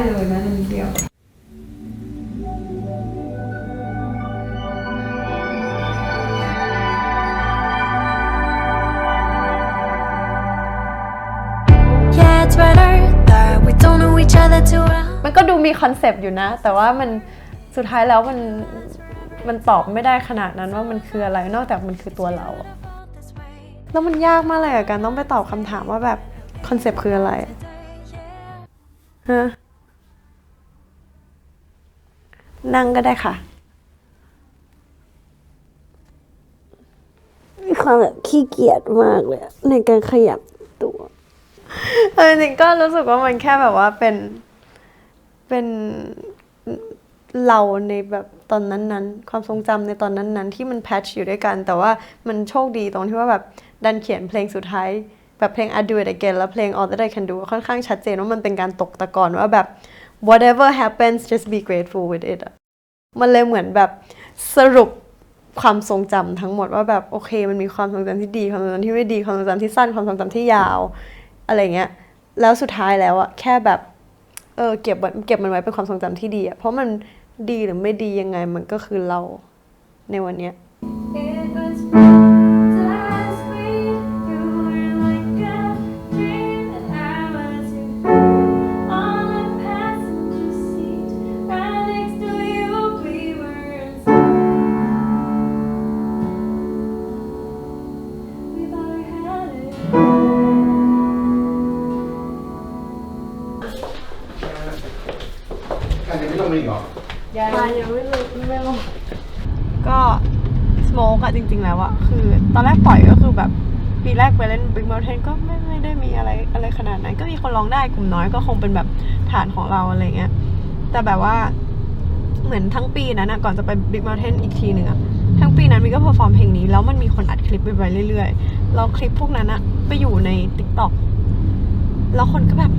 เลยนะนิดเดียวมันก็ดูมีคอนเซปต์อยู่นะแต่ว่ามันสุดท้ายแล้วมันตอบไม่ได้ขนาดนั้นว่ามันคืออะไรนอกจากมันคือตัวเราแล้วมันยากมากเลยกับการต้องไปตอบคำถามว่าแบบคอนเซปต์คืออะไรฮะนั่งก็ได้ค่ะมีความแบบขี้เกียจมากเลยในการขยับตัวจริงๆก็รู้สึกว่ามันแค่แบบว่าเป็นเราในแบบตอนนั้นๆความทรงจำในตอนนั้นๆที่มันแพทช์อยู่ด้วยกันแต่ว่ามันโชคดีตรงที่ว่าแบบดันเขียนเพลงสุดท้ายแบบเพลง I Do It Again แล้วเพลง All That I Can Do ค่อนข้างชัดเจนว่ามันเป็นการตกตะกอนว่าแบบ whatever happens just be grateful with it มันเลยเหมือนแบบสรุปความทรงจำทั้งหมดว่าแบบโอเคมันมีความทรงจำที่ดีความทรงจำที่ไม่ดีความทรงจำที่สั้นความทรงจำที่ยาวอะไรเงี้ยแล้วสุดท้ายแล้วอะแค่แบบเก็บมันไว้เป็นความทรงจำที่ดีอะเพราะมันดีหรือไม่ดียังไงมันก็คือเราในวันเนี้ยยังไม่ลงมาอีกเหรอยังไม่ลงก็สโมกอะจริงๆแล้วอะคือตอนแรกปล่อยก็คือแบบปีแรกไปเล่น Big Mountain ก็ไม่ได้มีอะไรขนาดนั้นก็มีคนร้องได้กลุ่มน้อยก็คงเป็นแบบฐานของเราอะไรเงี้ยแต่แบบว่าเหมือนทั้งปีนั้นอะก่อนจะไป Big Mountain อีกทีหนึ่งอะทั้งปีนั้นมีก็เพอร์ฟอร์มเพลงนี้แล้วมันมีคนอัดคลิปไปเรื่อยๆแล้วคลิปพวกนั้นอะไปอยู่ใน TikTok แล้วคนก็แบบ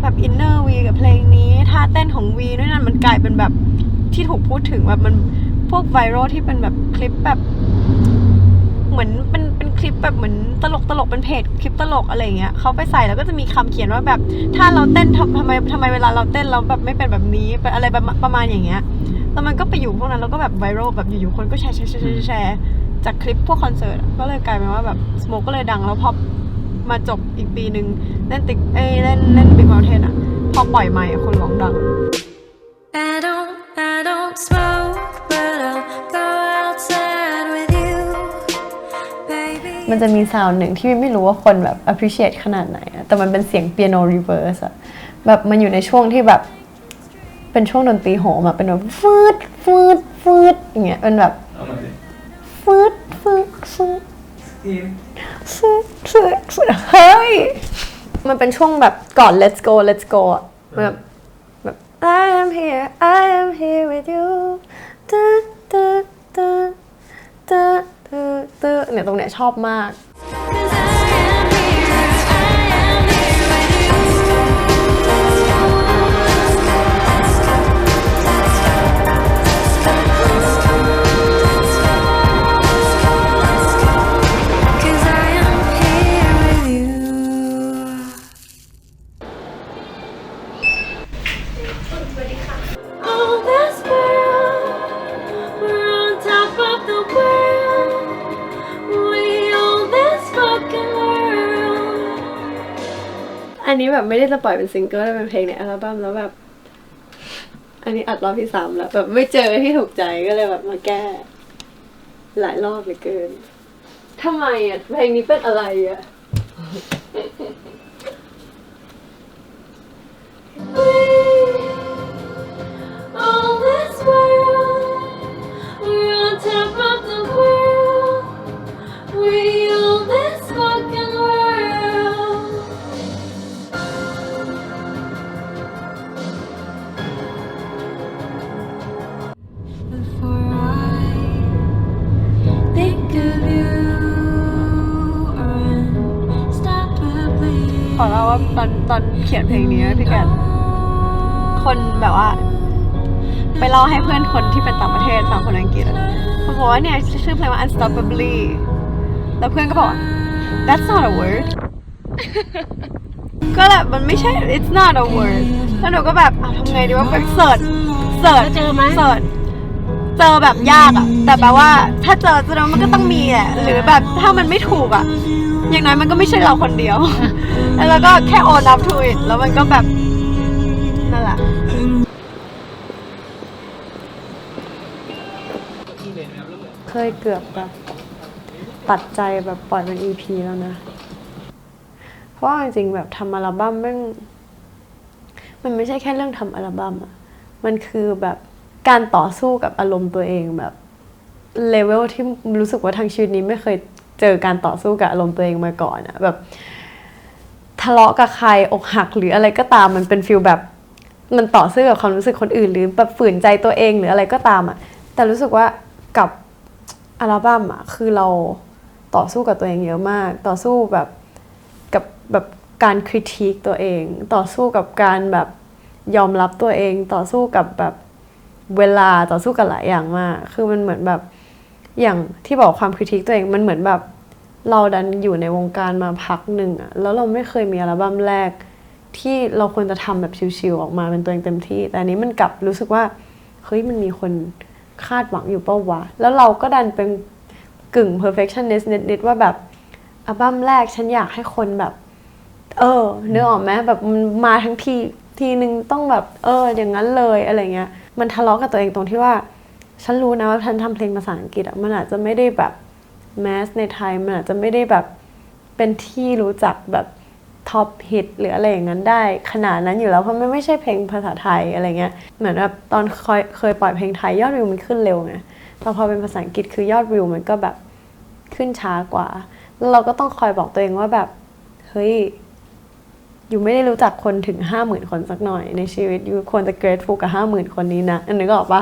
แบบอินเนอร์วีกับเพลงนี้ท่าเต้นของวีด้วยนั่นมันกลายเป็นแบบที่ถูกพูดถึงแบบมันพวกไวรัลที่เป็นแบบคลิปแบบเหมือนเป็นคลิปแบบเหมือนตลกเป็นเพจคลิปตลกอะไรเงี้ยเขาไปใส่แล้วก็จะมีคำเขียนว่าแบบถ้าเราเต้นทำไมเวลาเราเต้นเราแบบไม่เป็นแบบนี้เป็นอะไรประมาณอย่างเงี้ยแล้วมันก็ไปอยู่พวกนั้นแล้วก็แบบไวรัลแบบอยู่ๆคนก็แชร์จากคลิปพวกคอนเสิร์ตก็เลยกลายเป็นว่าแบบสโมกก็เลยดังแล้วพอมาจบอีกปีนึงเล่นBig Mountain อะพอปล่อยใหม่คนร้องดังมันจะมีซาวด์หนึ่งที่ไม่รู้ว่าคนแบบ appreciate ขนาดไหนอะแต่มันเป็นเสียงเปียโน reverse อะแบบมันอยู่ในช่วงที่แบบเป็นช่วงดนตรีโหมอะเป็นแบบฟืดอย่างเงี้ยเป็นแบบฟืดเฮ้ยมันเป็นช่วงแบบก่อน let's go อะแบบ I am here with you เนี่ยตรงเนี้ยชอบมากอันนี้แบบไม่ได้จะปล่อยเป็นซิงเกิลเป็นเพลงในอัลบั้มแล้วแบบอันนี้อัดรอบที่3แล้วแบบไม่เจอที่ถูกใจก็เลยแบบมาแก้หลายรอบเหลือเกินทำไมอ่ะเพลงนี้เป็นอะไรอ่ะขอเล่าว่าตอนเขียนเพลงนี้พี่แกคนแบบว่าไปเล่าให้เพื่อนคนที่เป็นต่างประเทศฟังคนอังกฤษเขาบอกว่าเนี่ยชื่อเพลงว่า Unstoppably แล้วเพื่อนก็บอก That's not a word ก็แบบมันไม่ใช่ it's not a word แล้วหนูก็แบบทำไงดีว่าไปเสิร์ช เจอไหม เสิร์ชเจอแบบยากอะแต่แปลว่าถ้าเจอแสดงว่ามันก็ต้องมีแหละหรือแบบถ้ามันไม่ถูกอะอย่างน้อยมันก็ไม่ใช่เราคนเดียว แล้วก็แค่ own up to it แล้วมันก็แบบนั่นแหละเคยเกือบแบบตัดใจแบบปล่อยเป็น EP แล้วนะเพราะว่าจริงๆแบบทำอัลบั้มมันไม่ใช่แค่เรื่องทำอัลบั้มอะมันคือแบบการต่อสู้กับอารมณ์ตัวเองแบบเลเวลที่รู้สึกว่าทางชีวิตนี้ไม่เคยเจอการต่อสู้กับอารมณ์ตัวเองมาก่อนอะแบบทะเลาะกับใครอกหักหรืออะไรก็ตามมันเป็นฟีลแบบมันต่อสู้กับความรู้สึกคนอื่นหรือแบบฝืนใจตัวเองหรืออะไรก็ตามอะแต่รู้สึกว่ากับอัลบั้มอะคือเราต่อสู้กับตัวเองเยอะมากต่อสู้แบบกับแบบการคริติคตัวเองต่อสู้กับการแบบยอมรับตัวเองต่อสู้กับแบบเวลาต่อสู้กับหลายอย่างมากคือมันเหมือนแบบอย่างที่บอกความคริติคตัวเองมันเหมือนแบบเราดันอยู่ในวงการมาพักหนึ่งอะแล้วเราไม่เคยมีอัลบั้มแรกที่เราควรจะทำแบบชิลๆออกมาเป็นตัวเองเต็มที่แต่อันนี้มันกลับรู้สึกว่าเฮ้ยมันมีคนคาดหวังอยู่เป้าวะแล้วเราก็ดันเป็นกึ่ง perfectionist นิดๆว่าแบบอัลบั้มแรกฉันอยากให้คนแบบนึกออกไหมแบบมันมาทั้งทีนึงต้องแบบอย่างนั้นเลยอะไรเงี้ยมันทะเลาะกับตัวเองตรงที่ว่าฉันรู้นะว่าฉันทำเพลงภาษาอังกฤษมันอาจจะไม่ได้แบบแมสในไทยมันอาจจะไม่ได้แบบเป็นที่รู้จักแบบท็อปฮิตหรืออะไรอย่างนั้นได้ขนาดนั้นอยู่แล้วเพราะมันไม่ใช่เพลงภาษาไทยอะไรเงี้ยเหมือนแบบตอนเคยปล่อยเพลงไทยยอดวิวมันขึ้นเร็วไงแต่พอเป็นภาษาอังกฤษคือยอดวิวมันก็แบบขึ้นช้ากว่าแล้วเราก็ต้องคอยบอกตัวเองว่าแบบเฮ้ยอยู่ไม่ได้รู้จักคนถึง 50,000 คนสักหน่อยในชีวิตอยู่ควรจะ grateful กับ 50,000 คนนี้นะอันนี้ก็บอกว่า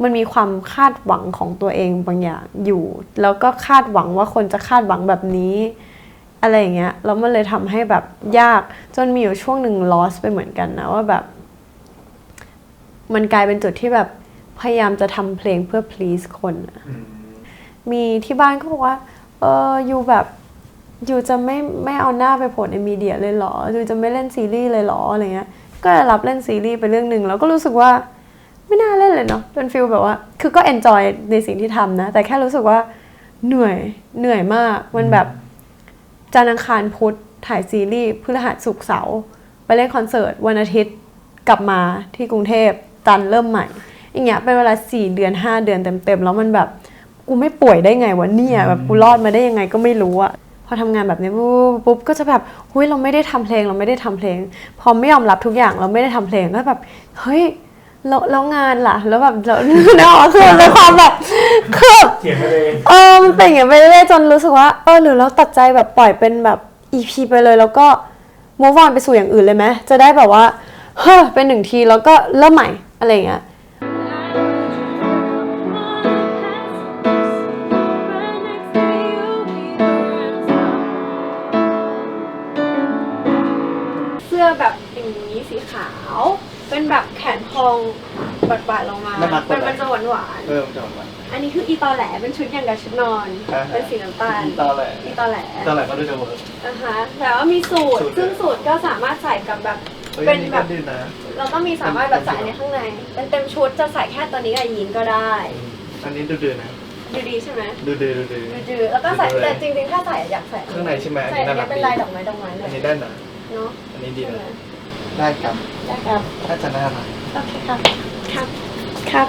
มันมีความคาดหวังของตัวเองบางอย่างอยู่แล้วก็คาดหวังว่าคนจะคาดหวังแบบนี้อะไรอย่างเงี้ยแล้วมันเลยทำให้แบบยากจนมีอยู่ช่วงหนึ่ง lost ไปเหมือนกันนะว่าแบบมันกลายเป็นจุดที่แบบพยายามจะทำเพลงเพื่อ please คนมีที่บ้านก็บอกว่าอยู่แบบอยู่จะไม่เอาหน้าไปโผล่ในมีเดียเลยเหรออยู่จะไม่เล่นซีรีส์เลยเหรออะไรเงี้ยก็รับเล่นซีรีส์ไปเรื่องนึงแล้วก็รู้สึกว่าไม่น่าเล่นเลยเนาะเป็นฟีลแบบว่าคือก็ enjoy ในสิ่งที่ทำนะแต่แค่รู้สึกว่าเหนื่อยมากมันแบบจันทร์อังคารพุธถ่ายซีรีส์พฤหัสศุกร์เสาร์ไปเล่นคอนเสิร์ตวันอาทิตย์กลับมาที่กรุงเทพจันทร์เริ่มใหม่อย่างเงี้ยเป็นเวลา4 เดือน5 เดือนเต็มๆแล้วมันแบบกูไม่ป่วยได้ไงวะเนี่ยแบบกูรอดมาได้ยังไงก็ไม่รู้อะพอทำงานแบบนี้ปุ๊บก็จะแบบเฮ้ยเราไม่ได้ทำเพลงพอไม่ยอมรับทุกอย่างเราไม่ได้ทำเพลงก็แบบเฮ้ยแล้วงานล่ะแล้วแบบเราเนาะคือเป็นความแบบคือเถียงกันเอง มันเป็นอย่างเงี้ยไปเรื่อยๆจนรู้สึกว่าหรือเราตัดใจแบบปล่อยเป็นแบบ EP ไปเลยแล้วก็ move on ไปสู่อย่างอื่นเลยไหมจะได้แบบว่าเป็น1 ทีแล้วก็เริ่มใหม่อะไรอย่างเงี้ยเสื้อแบบอย่างนี้สีขาวเป็นแบบแขนทองบาดๆลงมามันจะหวานมันจะหวานอันนี้คืออีตอแหลเป็นชุดอย่างกับชุดนอนเป็นสีน้ำตาลอีตอแหลก็ดูจะเวิร์กแต่ว่ามีสูทซึ่งสูทก็สามารถใส่กับแบบเป็นแบบเราก็มีสามารถแบบใส่ในข้างในเป็นเต็มชุดจะใส่แค่ตัวนี้กับยีนก็ได้อันนี้ดูนะดูดีใช่ไหมดูแล้วก็ใส่แต่จริงๆถ้าใส่อยากใส่ข้างในใช่ไหมใส่อันนี้เป็นลายดอกไม้เลยอันนี้ได้นะเนาะอันนี้ดีนะได้ครับถ้าจะน่ารักโอเคครับ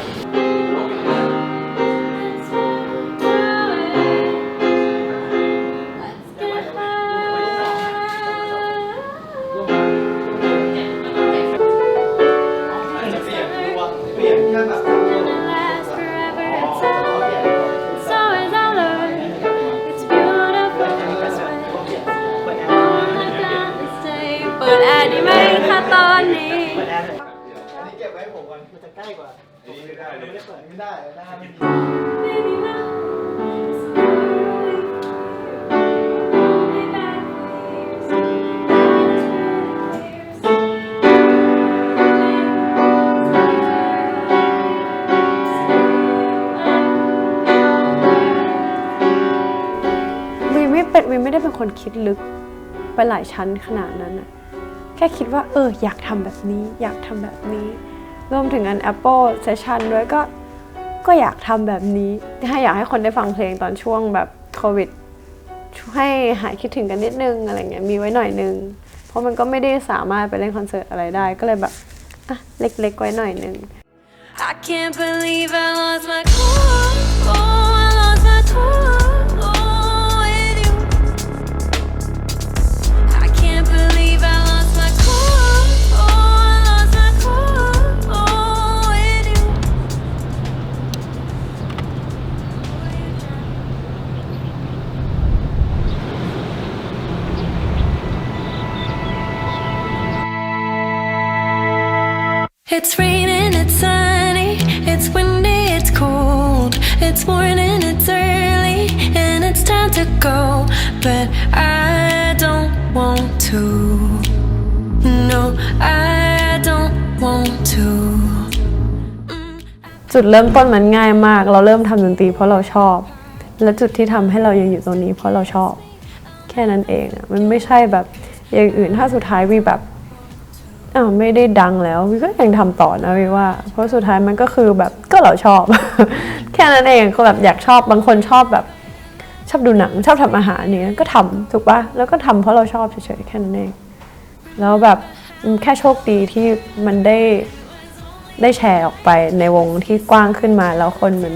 ตอนนี้อันนี้เก็บไว้ผมก่อนมันจะใกล้กว่าไม่ได้ไม่ได้หน้าไม่วีไม่ได้เป็นคนคิดลึกไปหลายชั้นขนาดนั้นอะ แค่คิดว่าอยากทำแบบนี้อยากทำแบบนี้รวมถึงอัน Apple Session ด้วยก็อยากทำแบบนี้อยากให้คนได้ฟังเพลงตอนช่วงแบบโควิดให้หายคิดถึงกันนิดนึงอะไรเงี้ยมีไว้หน่อยนึงเพราะมันก็ไม่ได้สามารถไปเล่นคอนเสิร์ตอะไรได้ก็เลยแบบเล็กๆไว้หน่อยนึง I can't believe I lost my cool. Oh, I lost my cool with you. I can't believe I lost my cool. Oh, I lost my cool with you. It's raining, it's sunny, it's windy, it's cold. It's morning, it's early, and it's time to go. But I don't want to. No, I don't want to. จุดเริ่มต้นมันง่ายมากเราเริ่มทำดนตรีเพราะเราชอบและจุดที่ทำให้เรายังอยู่ตรงนี้เพราะเราชอบแค่นั้นเองมันไม่ใช่แบบอย่างอื่นถ้าสุดท้ายวีแบบไม่ได้ดังแล้ววีก็ยังทำต่อนะวีว่าเพราะสุดท้ายมันก็คือแบบก็เราชอบ แค่นั้นเองก็แบบอยากชอบบางคนชอบแบบชอบดูหนังชอบทำอาหารเนี่ยก็ทำถูกปะแล้วก็ทำเพราะเราชอบเฉยๆแค่นั้นเองแล้วแบบแค่โชคดีที่มันได้แชร์ออกไปในวงที่กว้างขึ้นมาแล้วคนมัน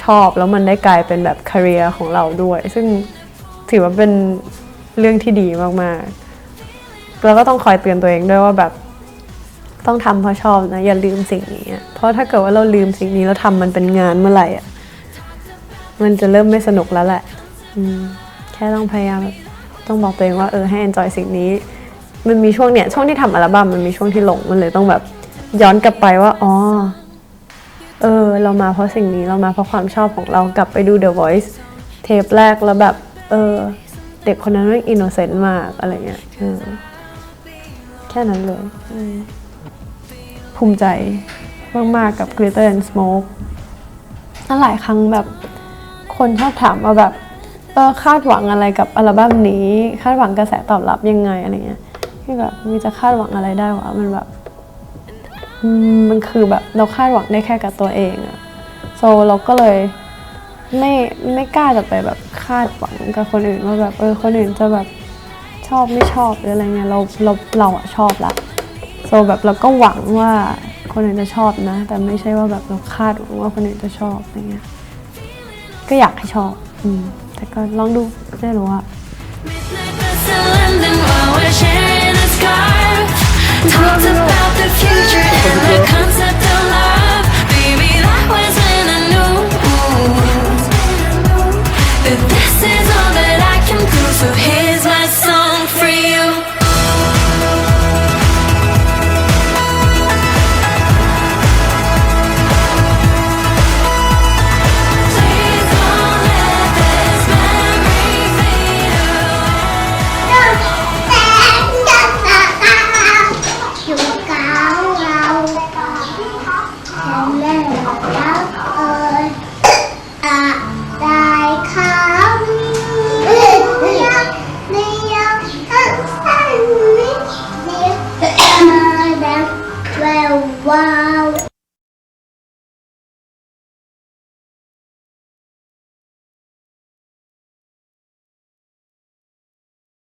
ชอบแล้วมันได้กลายเป็นแบบคาเรียของเราด้วยซึ่งถือว่าเป็นเรื่องที่ดีมากๆแล้วก็ต้องคอยเตือนตัวเองด้วยว่าแบบต้องทำเพราะชอบนะอย่าลืมสิ่งนี้เพราะถ้าเกิดว่าเราลืมสิ่งนี้แล้วทำมันเป็นงานเมื่อไหร่มันจะเริ่มไม่สนุกแล้วแหละแค่ต้องพยายามต้องบอกตัวเองว่าให้ enjoy สิ่งนี้มันมีช่วงที่ทำอัลบั้มมันมีช่วงที่หลงมันเลยต้องแบบย้อนกลับไปว่าเรามาเพราะสิ่งนี้เรามาเพราะความชอบของเรากลับไปดู The Voice เทปแรกแล้วแบบเด็กคนนั้นมันอินโนเซนต์มากอะไรเงี้ยแค่นั้นเลยภูมิใจมากๆกับ Glitter and Smoke หลายครั้งแบบคนชอบถามว่าแบบคาดหวังอะไรกับอัลบั้มนี้คาดหวังกระแสตอบรับยังไงอะไรเงี้ยที่แบบมีจะคาดหวังอะไรได้วะมันแบบมันคือแบบเราคาดหวังได้แค่กับตัวเองเราก็เลยไม่กล้าจะไปแบบคาดหวังกับคนอื่นว่าแบบคนอื่นจะแบบชอบไม่ชอบหรืออะไรเงี้ยเราชอบละแบบเราก็หวังว่าคนอื่นจะชอบนะแต่ไม่ใช่ว่าแบบเราคาดหวังว่าคนอื่นจะชอบอะไรเงี้ยก็อยากให้ชอบแต่ก็ลองดูไม่รู้อะTalks about the future and the concept of